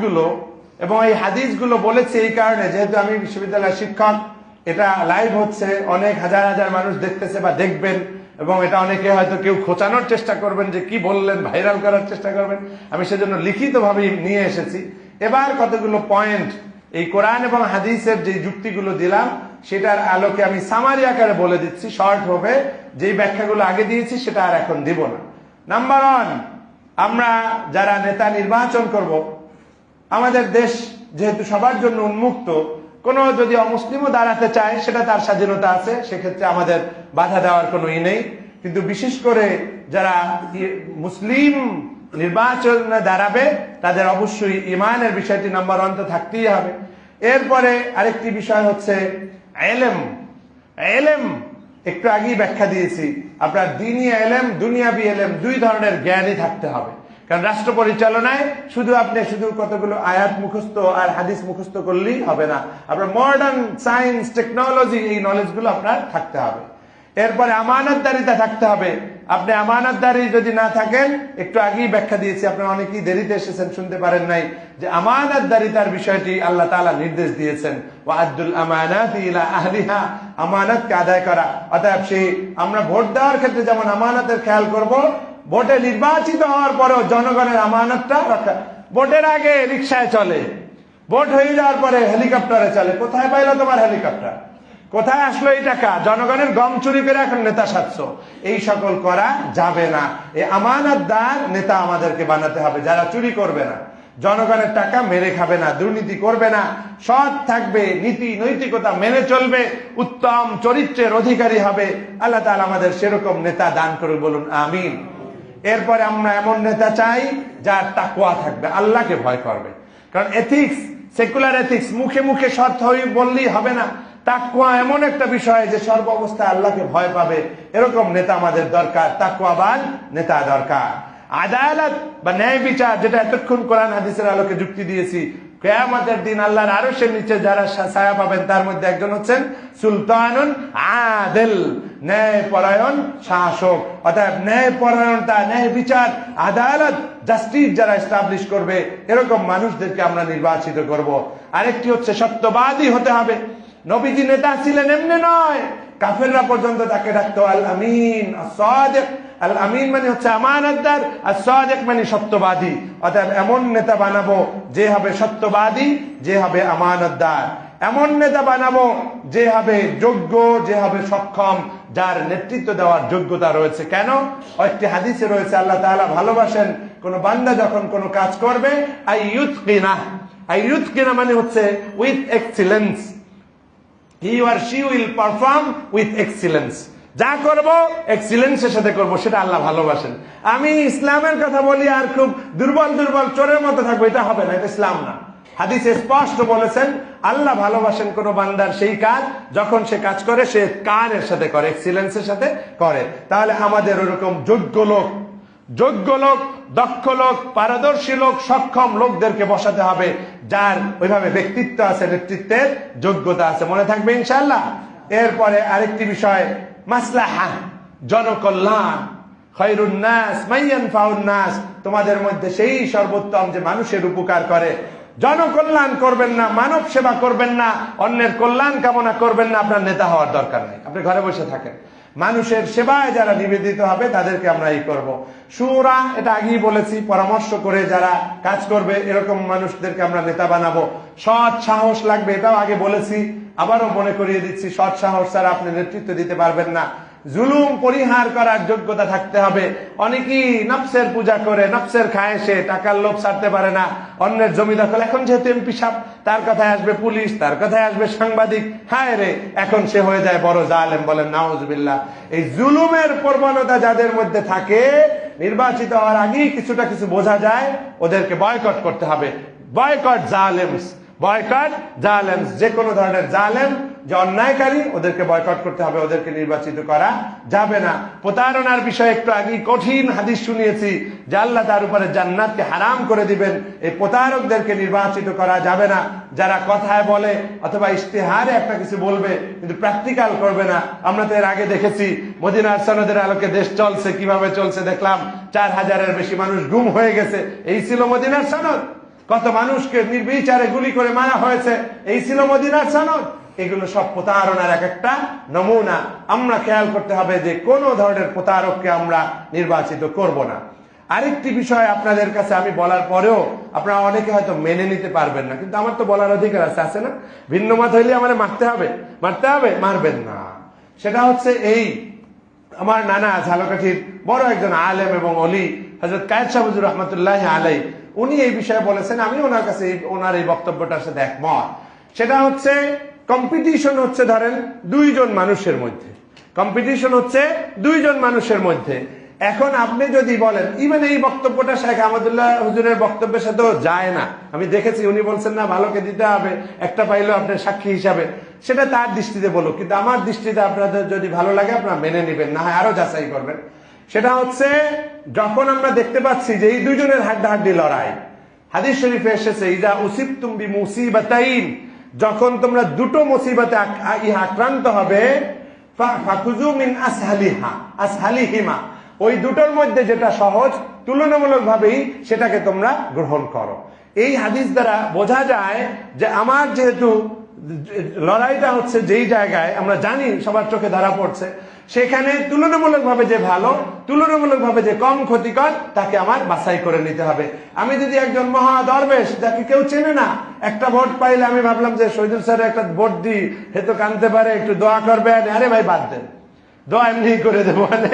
আয়াতগুলো এবং এই হাদিসগুলো বলেছি এই কারণে, যেহেতু আমি বিশ্ববিদ্যালয়ের শিক্ষক, এটা লাইভ হচ্ছে, অনেক হাজার হাজার মানুষ দেখতেছে বা দেখবেন, এবং এটা অনেকে হয়তো কেউ খোঁচানোর চেষ্টা করবেন যে কি বললেন, ভাইরাল করার চেষ্টা করবেন। আমি সেজন্য লিখিতভাবে নিয়ে এসেছি। এবার কতগুলো পয়েন্ট এই কোরআন এবং হাদিসের যে যুক্তিগুলো দিলাম সেটার আলোকে আমি সামারি আকারে বলে দিচ্ছি, শর্ট হবে। যেই ব্যাখ্যাগুলো আগে দিয়েছি সেটা আর এখন দিব না। নাম্বার 1, আমরা যারা নেতা নির্বাচন করব, আমাদের দেশ যেহেতু সবার জন্য উন্মুক্ত, কোন যদি অমুসলিমও দাঁড়াতে চায় সেটা তার স্বাধীনতা আছে, সেক্ষেত্রে আমাদের বাধা দেওয়ার কোনো নেই। কিন্তু বিশেষ করে যারা মুসলিম নির্বাচনে দাঁড়াবে তাদের অবশ্যই ইমানের বিষয়টি নাম্বার 1 তো থাকতেই হবে। এরপরে আরেকটি বিষয় হচ্ছে এলেম। এলেম একটু আগেই ব্যাখ্যা দিয়েছি, আপনার দ্বীনি এলেম, দুনিয়াবি এলেম, দুই ধরনের জ্ঞানই থাকতে হবে। কারণ রাষ্ট্র পরিচালনায় আপনি শুধু কতগুলো আয়াত মুখস্থ আর হাদিস মুখস্থ করলেই হবে না, আপনার মডার্ন সায়েন্স, টেকনোলজি, এই নলেজগুলো আপনার থাকতে হবে। এরপরে আমানতদারিতা থাকতে হবে। আপনি আমানতদারি যদি না থাকেন, একটু আগেই ব্যাখ্যা দিয়েছি, আপনারা অনেকেই দেরিতে এসেছেন, শুনতে পারেন নাই, যে আমানতদারিতার বিষয়টি আল্লাহ তাআলা নির্দেশ দিয়েছেন, ওয়া'আদ্দুল আমানাতি ইলা আহলিহা, আমানতকে আদায় করা। অতএব আমরা ভোট দেওয়ার ক্ষেত্রে যেমন আমানতের খেয়াল করব, ভোটে নির্বাচিত হওয়ার পরেও জনগণের আমানতটা রক্ষা। ভোটের আগে রিকশায় চলে, ভোট হয়ে যাওয়ার পরে হেলিকপ্টারে চলে। কোথায় পাইলো তোমার হেলিকপ্টার? কোথায় আসলো এই টাকা? জনগণের গম চুরি করে এখন নেতা সাজছ। এই সকল করা যাবে না। এই আমানতদার নেতা আমাদেরকে বানাতে হবে, যারা চুরি করবে না, জনগণের টাকা মেরে খাবে না, দুর্নীতি করবে না, সৎ থাকবে, নীতি নৈতিকতা মেনে চলবে, উত্তম চরিত্রের অধিকারী হবে। আল্লাহ তাআলা আমাদের সেরকম নেতা দান করুন, বলুন আমিন। এরপরে আমরা এমন নেতা চাই যার তাকওয়া থাকবে, আল্লাহকে ভয় করবে। কারণ এথিক্স, সেকুলার এথিক্স মুখে মুখে সৎ হই বললেই হবে না। তাকওয়া এমন একটা বিষয় যে সর্ব অবস্থায় আল্লাহকে ভয় পাবে, এরকম নেতা আমাদের দরকার, তাকওয়াবান নেতা দরকার। আদালত বা ন্যায় বিচার, যেটা এতক্ষণ কোরআন হাদিসের আলোকে যুক্তি দিয়েছি, কিয়ামতের দিন আল্লাহর আরশের নিচে যারা ছায়া পাবেন তার মধ্যে একজন হচ্ছেন সুলতানুন আদিল, ন্যায় পরায়ণ শাসক। অর্থাৎ ন্যায় পরায়ণতা, ন্যায় বিচার, আদালত, জাস্টিস যারা এস্টাবলিশ করবে, এরকম মানুষদেরকে আমরা নির্বাচিত করব। আরেকটি হচ্ছে সত্যবাদী হতে হবে। নবীজি নেতা ছিলেন এমনি নয়, কাফেররা পর্যন্ত তাকে ডাকতো আল আমিন, আস-সাদিক। আল আমিন মানে হচ্ছে আমানতদার, আর সাদিক মানে সত্যবাদী। অর্থাৎ এমন নেতা বানাবো যে হবে সত্যবাদী, যে হবে আমানতদার। এমন নেতা বানাবো যে হবে যোগ্য, যে হবে সক্ষম, যার নেতৃত্ব দেওয়ার যোগ্যতা রয়েছে। কেন? একটি হাদিসে রয়েছে, আল্লাহ তাআলা ভালোবাসেন কোন বান্দা যখন কোন কাজ করবে, আইয়ুতকিনা মানে হচ্ছে with excellence. He or she will perform with excellence. যা করব এক্সিলেন্সের সাথে করব, সেটা আল্লাহ ভালোবাসেন। আমি ইসলামের কথা বলি আর খুব দুর্বল দুর্বল চোরের মতো থাকবো, এটা হবে না, এটা ইসলাম না। হাদিসে স্পষ্ট বলেছেন আল্লাহ ভালোবাসেন কোন বান্দার সেই কাজ যখন সে কাজ করে সে কারের সাথে করে, এক্সিলেন্সের সাথে করে। তাহলে আমাদের ওরকম যোগ্য লোক, দক্ষ লোক, পারদর্শী লোক, সক্ষম লোকদেরকে বসাতে হবে, যার ওইভাবে ব্যক্তিত্ব আছে, নেতৃত্বের যোগ্যতা আছে। মনে থাকবে ইনশাআল্লাহ। এরপরে আরেকটি বিষয় মাসলাহা, জনকল্যাণ। খায়রুন নাস মাইয়ানফাউন নাস, তোমাদের মধ্যে সেই সর্বোত্তম যে মানুষের উপকার করে। জনকল্যাণ করবেন না, মানব সেবা করবেন না, অন্যের কল্যাণ কামনা করবেন না, আপনার নেতা হওয়ার দরকার নেই। আপনি ঘরে বসে থাকেন। মানুষের সেবায় যারা নিবেদিত হবে তাদেরকে আমরা এই করব। শুরা, এটা আগেই বলেছি, পরামর্শ করে যারা কাজ করবে এরকম মানুষদেরকে আমরা নেতা বানাবো। সৎ সাহস লাগবে, এটাও আগে বলেছি, আবারও মনে করিয়ে দিচ্ছি, সৎ সাহস ছাড়া আপনি নেতৃত্ব দিতে পারবেন না। জুলুম পরিহার করার যোগ্যতা থাকতে হবে। অনেকেই নফসের পূজা করে, নফসের খায়েশে টাকার লোভ ছাড়তে পারে না, অন্যের জমি দখল। এখন যেহেতু এমপি সাহেব, তার কথায় আসবে পুলিশ, তার কথায় আসবে সাংবাদিক, হায় রে, এখন সে হয়ে যায় বড় জালেম, বলেন নাউজুবিল্লাহ। এই জুলুমের প্রবণতা যাদের মধ্যে থাকে, নির্বাচিত হওয়ার আগেই কিছুটা কিছু বোঝা যায়, ওদেরকে বয়কট করতে হবে। বয়কট জালেমস, বয়কট জালেমস, যে কোনো ধরনের জালেম, যে অন্যায়কারী, ওদেরকে বয়কট করতে হবে, ওদেরকে নির্বাচিত করা যাবে না। প্রতারণার বিষয়ে একটু আগেই কঠিন হাদিস শুনিয়েছি যে আল্লাহ তার উপরে জান্নাতকে হারাম করে দিবেন। এই প্রতারকদেরকে নির্বাচিত করা যাবে না। যারা কথায় বলে অথবা ইশতেহারে একটা কিছু বলবে কিন্তু প্র্যাকটিক্যাল করবে না। আমরা তো এর আগে দেখেছি মদিনার সনদের আলোকে দেশ চলছে, কিভাবে চলছে দেখলাম, 4000-এর বেশি মানুষ গুম হয়ে গেছে। এই ছিল মদিনার সনদ। কত মানুষকে নির্বিচারে গুলি করে মারা হয়েছে, এই ছিল মদিনার সনদ। এগুলো সব প্রতারণার এক একটা নমুনা। আমরা খেয়াল করতে হবে যে কোন ধরনের প্রতারককে আমরা নির্বাচিত করব না। আরেকটি বিষয় আপনাদের কাছে আমি বলার পরেও আপনারা অনেকে হয়তো মেনে নিতে পারবেন না, কিন্তু আমার তো বলার অধিকার আছে না? ভিন্ন মত হইলে আমার মারতে হবে, মারবেন না। সেটা হচ্ছে এই, আমার নানা ঝালকাঠির বড় একজন আলেম এবং অলি হযরত কায়েদ শাহ হুজুর রহমতুল্লাহ আলাই, উনি এই বিষয়ে বলেছেন, আমি ওনার কাছে ওনার এই বক্তব্যটার সাথে একমত। সেটা হচ্ছে কম্পিটিশন হচ্ছে ধরেন দুইজন মানুষের মধ্যে, এখন আপনি যদি বলেন, ইভেন এই বক্তব্যটা শেখ আহমদুল্লাহ হুজুরের বক্তব্যের সাথেও যায় না, আমি দেখেছি উনি বলছেন না ভালোকে দিতে হবে, একটা পাইলেও আপনার সাক্ষী হিসাবে, সেটা তার দৃষ্টিতে বলুক, কিন্তু আমার দৃষ্টিতে আপনাদের যদি ভালো লাগে আপনারা মেনে নেবেন, না হয় আরো যাচাই করবেন। সেটা হচ্ছে যখন আমরা দেখতে পাচ্ছি যে এই দুইজনের হাড্ডাহাড্ডি লড়াই, হাদিস শরীফে এসেছে ইজা উসিবতুম বিমুসিবাতাইন, যখন তোমরা দুটো মুসিবতে আক্রান্ত হবে, ফাখুযু মিন আসহালিহিমা, ওই দুটোর মধ্যে যেটা সহজ তুলনামূলকভাবেই সেটাকে তোমরা গ্রহণ করো। এই হাদিস দ্বারা বোঝা যায় যে আমার যেহেতু লড়াইটা হচ্ছে যেই জায়গায় আমরা জানি সবার চোখে ধরা পড়ছে, সেখানে তুলনামূলকভাবে যে ভালো, তুলনামূলকভাবে যে কম ক্ষতিকর, তাকে আমার বাছাই করে নিতে হবে। আমি যদি একজন মহা দরবেশ যাকে কেউ চেনে না, একটা ভোট পাইলে আমি ভাবলাম যে শহীদুল স্যার একটা ভোট দিই, হেতু কানতে পারে, একটু দোয়া করবে, আরে ভাই বাদ দেন, দোয়া এমনি করে দেবো, মানে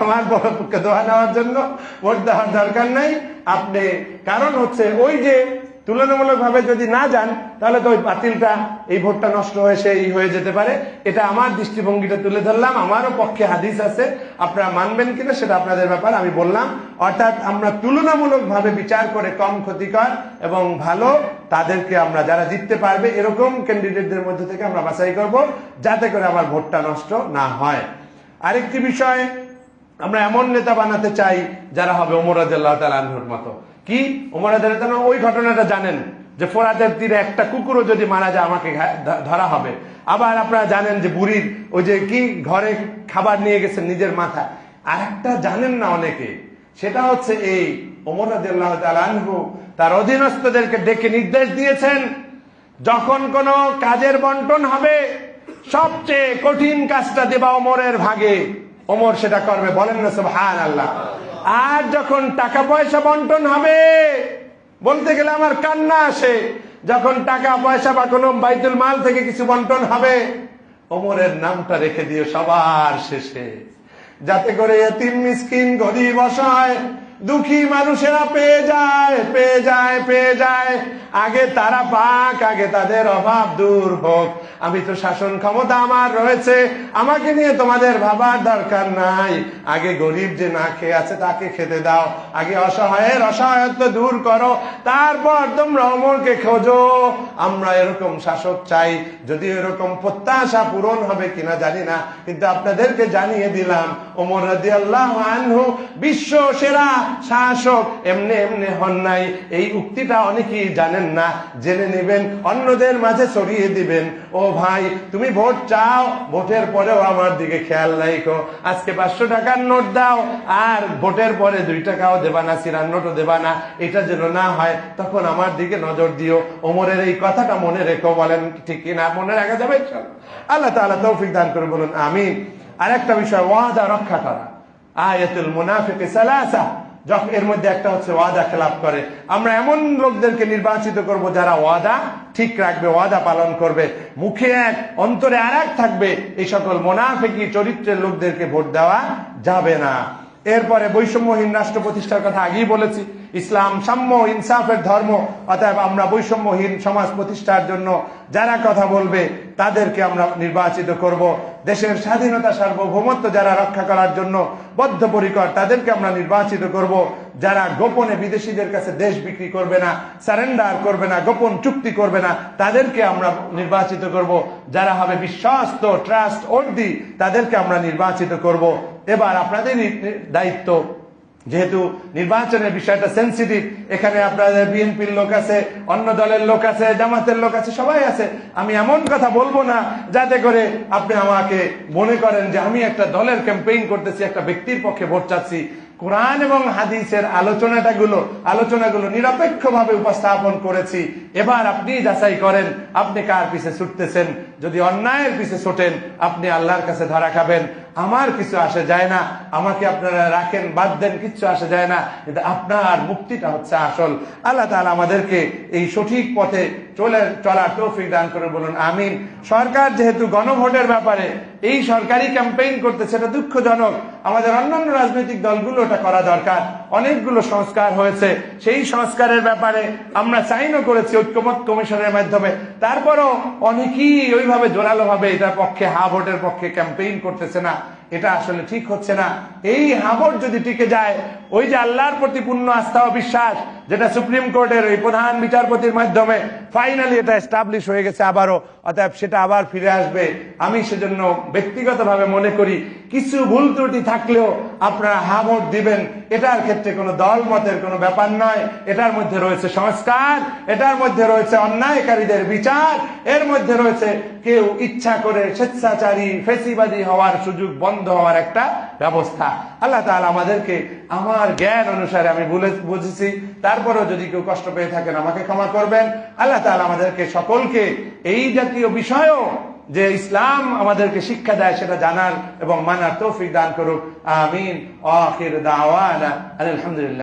আমার পক্ষে দোয়া নেওয়ার জন্য ভোট দেওয়ার দরকার নাই আপনি। কারণ হচ্ছে ওই যে তুলনামূলক ভাবে যদি না যান, তাহলে তো ওই বাতিলটা, এই ভোটটা নষ্ট হয়ে সেই হয়ে যেতে পারে। এটা আমার দৃষ্টিভঙ্গিটা তুলে ধরলাম, আমারও পক্ষে হাদিস আছে, আপনারা মানবেন কিনা সেটা আপনাদের ব্যাপার, আমি বললাম। অর্থাৎ আমরা তুলনামূলক ভাবে বিচার করে কম ক্ষতিকর এবং ভালো তাদেরকে আমরা, যারা জিততে পারবে এরকম ক্যান্ডিডেটদের মধ্যে থেকে আমরা বাছাই করব, যাতে করে আমার ভোটটা নষ্ট না হয়। আরেকটি বিষয়, আমরা এমন নেতা বানাতে চাই যারা হবে ওমর রাদিয়াল্লাহু তাআলা আনহুর মতো। কি ওমর রাদিয়াল্লাহু তাআলা ওই ঘটনাটা জানেন যে ফোরাতের তীরে একটা কুকুরও যদি মারা যায় আমাকে ধরা হবে। আবার আপনারা জানেন যে বুড়ির ওই যে কি ঘরে খাবার নিয়ে গেছেন নিজের মাথা। আর একটা জানেন না অনেকে, সেটা হচ্ছে এই ওমর রাদিয়াল্লাহু তাআলা আনহু তার অধীনস্থদেরকে ডেকে নির্দেশ দিয়েছেন, যখন কোন কাজের বন্টন হবে সবচেয়ে কঠিন কাজটা দেবা ওমরের ভাগে, ওমর সেটা করবে, বলেন না সুবহানাল্লাহ। আর যখন টাকা পয়সা বন্টন হবে, বলতে গেলে আমার কান্না আসে, যখন টাকা পয়সা বা কোনো বাইতুল মাল থেকে কিছু বন্টন হবে, ওমরের নামটা রেখে দিও সবার শেষে, যাতে করে এতিম মিসকিন গরিব অসহায় দুঃখী মানুষেরা পেয়ে যায়। আগে তারা পাক, আগে তাদের অভাব দূর হোক। আমি তো শাসন ক্ষমতা আমার রয়েছে, আমাকে নিয়ে তোমাদের ভাবার দরকার নাই। আগে গরিব যে না খেয়ে আছে তাকে খেতে দাও, আগে অসহায়ের অসহায়ত্ব দূর করো, তারপর তোমরা ওমরকে খোঁজো। আমরা এরকম শাসক চাই। যদি এরকম প্রত্যাশা পূরণ হবে কিনা জানি না, কিন্তু আপনাদেরকে জানিয়ে দিলাম ওমর রাদিয়াল্লাহু আনহু বিশ্ব সেরা শাসক এমনি হন নাই। এই উক্তিটা অনেকেই জানেন না, জেনে নেবেন, অন্যদের মাঝে ছড়িয়ে দিবেন। ও ভাই, তুমি ভোট চাও, ভোটের পরেও আমার দিকে খেয়াল রাখো। আজকে 500 টাকার নোট দাও, আর ভোটের পরে 2 টাকাও দেবা না, সিরার নোটও দেবা না, এটা যেন না হয়, তখন আমার দিকে নজর দিও। ওমরের এই কথাটা মনে রেখো, বলেন ঠিক কিনা? মনে রাখা যাবে ইনশাআল্লাহ। আল্লাহ তাআলা তৌফিক দান করে, বলুন আমিন। আরেকটা বিষয়, ওয়াদা রক্ষা করা। আয়াতুল মুনাফিকি সালাসা, যখন এর মধ্যে একটা হচ্ছে ওয়াদা খেলাপ করে। আমরা এমন লোকদেরকে নির্বাচিত করব যারা ওয়াদা ঠিক রাখবে, ওয়াদা পালন করবে, মুখে এক অন্তরে আর এক থাকবে। এই সকল মুনাফিকি চরিত্রের লোকদেরকে ভোট দেওয়া যাবে না। এরপরে বৈষম্যহীন রাষ্ট্র প্রতিষ্ঠার কথা আগেই বলেছি। ইসলাম সাম্য ইনসাফের ধর্ম, অতএব আমরা বৈষম্যহীন সমাজ প্রতিষ্ঠার জন্য যারা কথা বলবে তাদেরকে আমরা নির্বাচিত করব। দেশের স্বাধীনতা সার্বভৌমত্ব যারা রক্ষা করার জন্য বদ্ধপরিকর তাদেরকে আমরা নির্বাচিত করব। যারা গোপনে বিদেশিদের কাছে দেশ বিক্রি করবে না, সারেন্ডার করবে না, গোপন চুক্তি করবে না, তাদেরকে আমরা নির্বাচিত করব। যারা হবে বিশ্বস্ত, ট্রাস্ট ওর্দি, তাদেরকে আমরা নির্বাচিত করব। এবার আপনাদেরই দায়িত্ব, যেহেতু নির্বাচনের বিষয়টা সেন্সিটিভ, এখানে আপনাদের বিএনপির লোক আছে, অন্য দলের লোক আছে, জামাতের লোক আছে, সবাই আছে। আমি এমন কথা বলবো না যাতে করে আপনি আমাকে মনে করেন যে আমি একটা দলের ক্যাম্পেইন করতেছি, একটা ব্যক্তির পক্ষে ভোট চাচ্ছি। কোরআন এবং হাদিসের আলোচনাগুলো নিরপেক্ষভাবে উপস্থাপন করেছি। এবার আপনি যাচাই করেন আপনি কার পিছে ছুটতেছেন। যদি অন্যায়ের পিছে ছোটেন আপনি আল্লাহর কাছে ধরা খাবেন। আমার কিছু আসে যায় না, আমাকে আপনারা রাখেন বাদ দেন, কিচ্ছু আসে যায় না, কিন্তু আপনার মুক্তিটা হচ্ছে আসল। আল্লাহ তাআলা আমাদেরকে এই সঠিক পথে চলার তৌফিক দান করে বলুন আমিন। সরকার যেহেতু গণভোটের ব্যাপারে এই সরকারি ক্যাম্পেইন করতেছে, এটা দুঃখজনক। আমাদের অন্যান্য রাজনৈতিক দলগুলো এটা করা দরকার। অনেকগুলো সংস্কার হয়েছে, সেই সংস্কারের ব্যাপারে আমরা সাইনও করেছি ঐক্যমত কমিশনের মাধ্যমে। তারপরও অনেকেই ওইভাবে জোরালো ভাবে এটার পক্ষে, হা ভোটের পক্ষে ক্যাম্পেইন করতেছে না। এটা আসলে ঠিক হচ্ছে না। এই হাবট যদি টিকে যায়, ওই যে আল্লাহর প্রতি পূর্ণ আস্থা ও বিশ্বাস যেটা সুপ্রিম কোর্টের ওই প্রধান বিচারপতির মাধ্যমে ফাইনালি এটা এস্টাবলিশ হয়ে গেছে আবারও, অতএব সেটা আবার ফিরে আসবে। আমি সেজন্য ব্যক্তিগতভাবে মনে করি কিছু ভুল ত্রুটি থাকলেও আপনারা হাবট দিবেন, এটার ক্ষেত্রে কোনো দল মতের কোনো ব্যাপার নয়। এটার মধ্যে রয়েছে সংস্কার, এটার মধ্যে রয়েছে অন্যায়কারীদের বিচার, এর মধ্যে রয়েছে কেউ ইচ্ছা করে স্বেচ্ছাচারী ফেসিবাদী হওয়ার সুযোগ বন্ধ হওয়ার একটা ব্যবস্থা। আল্লাহ তাআলা আমাদেরকে, আমার জ্ঞান অনুসারে আমি বুঝেছি, তারপরেও যদি কেউ কষ্ট পেয়ে থাকেন আমাকে ক্ষমা করবেন। আল্লাহ তাআলা আমাদেরকে সকলকে এই জাতীয় বিষয়ও যে ইসলাম আমাদেরকে শিক্ষা দেয় সেটা জানার এবং মানার তৌফিক দান করুক। আমিন। আখির দাওয়ানা আলহামদুলিল্লাহ।